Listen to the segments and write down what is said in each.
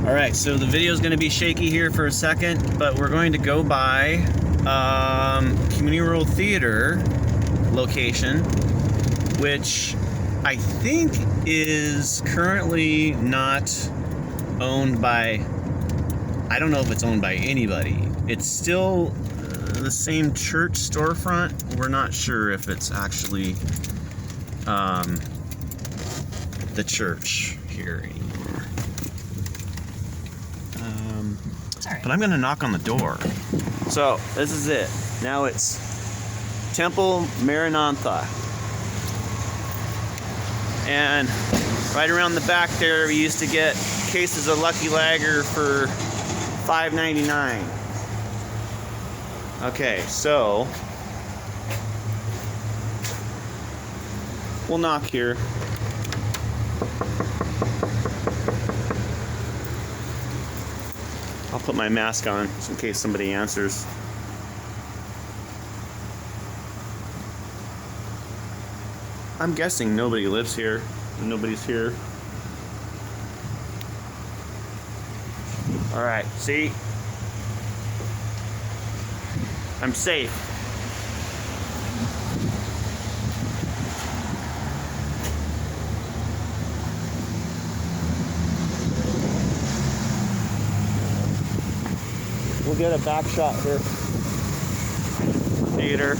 Alright, so the video is going to be shaky here for a second, but we're going to go by Community World Theater location, which I think is currently not owned by, I don't know if it's owned by anybody. It's still the same church storefront. We're not sure if it's actually the church here anymore. But I'm gonna knock on the door. So this is it. Now it's Temple Maranatha. And right around the back there, we used to get cases of Lucky Lager for $5.99. Okay, so we'll knock here. I'll put my mask on just in case somebody answers. I'm guessing nobody lives here. Nobody's here. All right, see? I'm safe. We'll get a back shot here. Theater.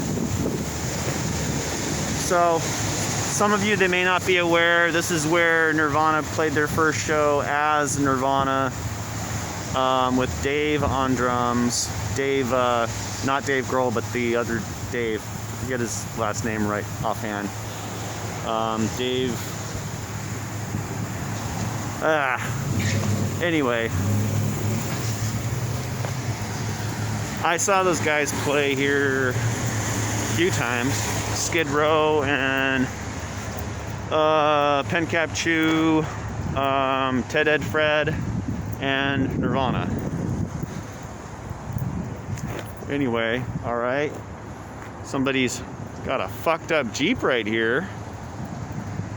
So, some of you, they may not be aware, this is where Nirvana played their first show as Nirvana, with Dave on drums. Dave, not Dave Grohl, but the other Dave. I forget his last name right offhand. Dave. Anyway. I saw those guys play here a few times. Skid Row and Pencap Chew, Ted Ed Fred, and Nirvana. Anyway, alright. Somebody's got a fucked up Jeep right here.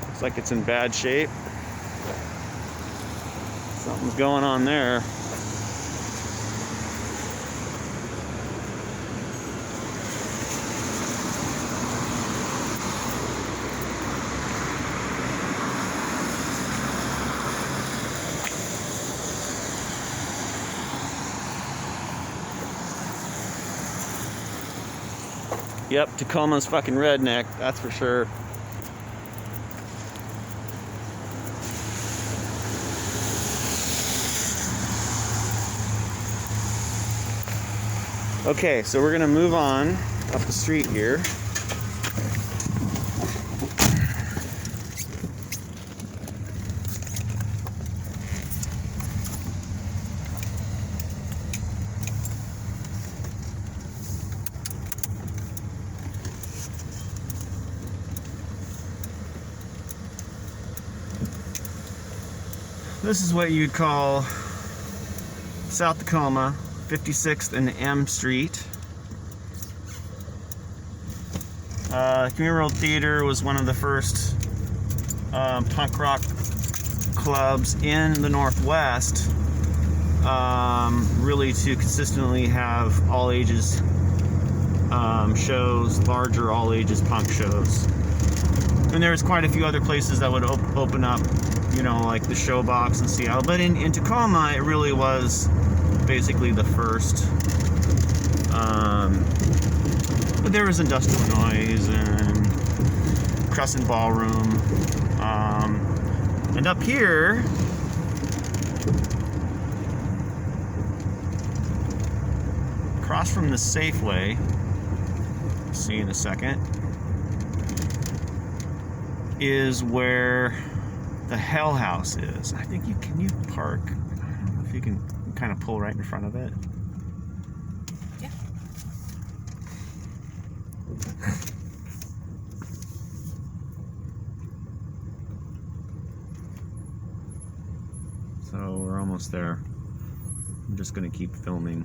Looks like it's in bad shape. Something's going on there. Yep, Tacoma's fucking redneck, that's for sure. Okay, so we're gonna move on up the street here. This is what you'd call South Tacoma, 56th and M Street. Community World Theater was one of the first punk rock clubs in the Northwest, really to consistently have all ages shows, larger all ages punk shows. And there's quite a few other places that would open up, you know, like the Showbox in Seattle. But in Tacoma, it really was basically the first. But there was Industrial Noise and Crescent Ballroom. And up here, across from the Safeway, see in a second, is where the Hell House is. I think can you park? I don't know if you can kind of pull right in front of it. Yeah. So we're almost there. I'm just gonna keep filming.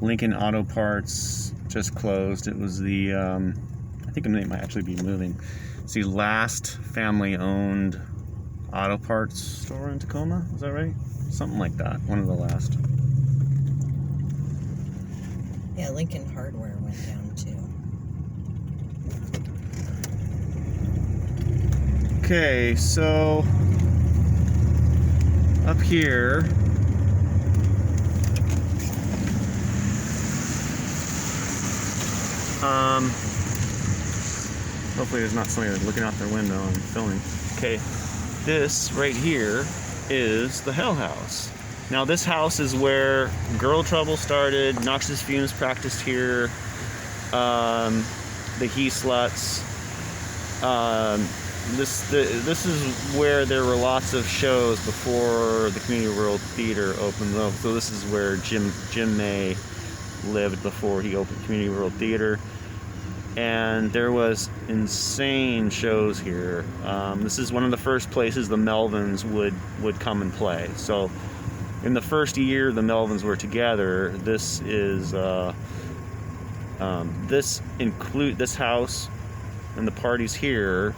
Lincoln Auto Parts just closed. It was the, I think it might actually be moving. It's the last family-owned auto parts store in Tacoma. Is that right? Something like that. One of the last. Yeah, Lincoln Hardware went down too. Okay, so up here, hopefully there's not somebody looking out their window and filming. Okay, this right here is the Hell House. Now this house is where Girl Trouble started, Noxious Fumes practiced here, the He Sluts. This is where there were lots of shows before the Community World Theater opened up. So this is where Jim May lived before he opened Community World Theater. And there was insane shows here. This is one of the first places the Melvins would come and play. So in the first year the Melvins were together, this is this house and the parties here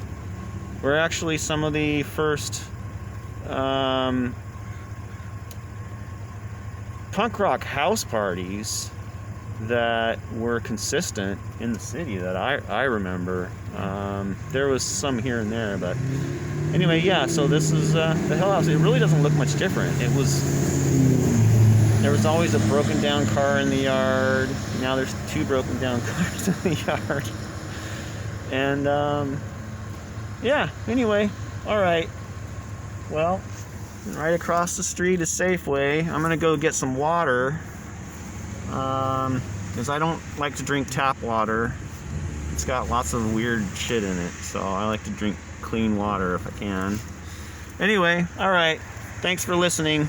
were actually some of the first punk rock house parties that were consistent in the city that I remember. There was some here and there, but anyway, yeah, so this is the Hell House. It really doesn't look much different. There was always a broken down car in the yard. Now there's 2 broken down cars in the yard. And yeah, anyway, all right. Well, right across the street is Safeway. I'm gonna go get some water, because I don't like to drink tap water. It's got lots of weird shit in it, so I like to drink clean water if I can. Anyway, all right. Thanks for listening.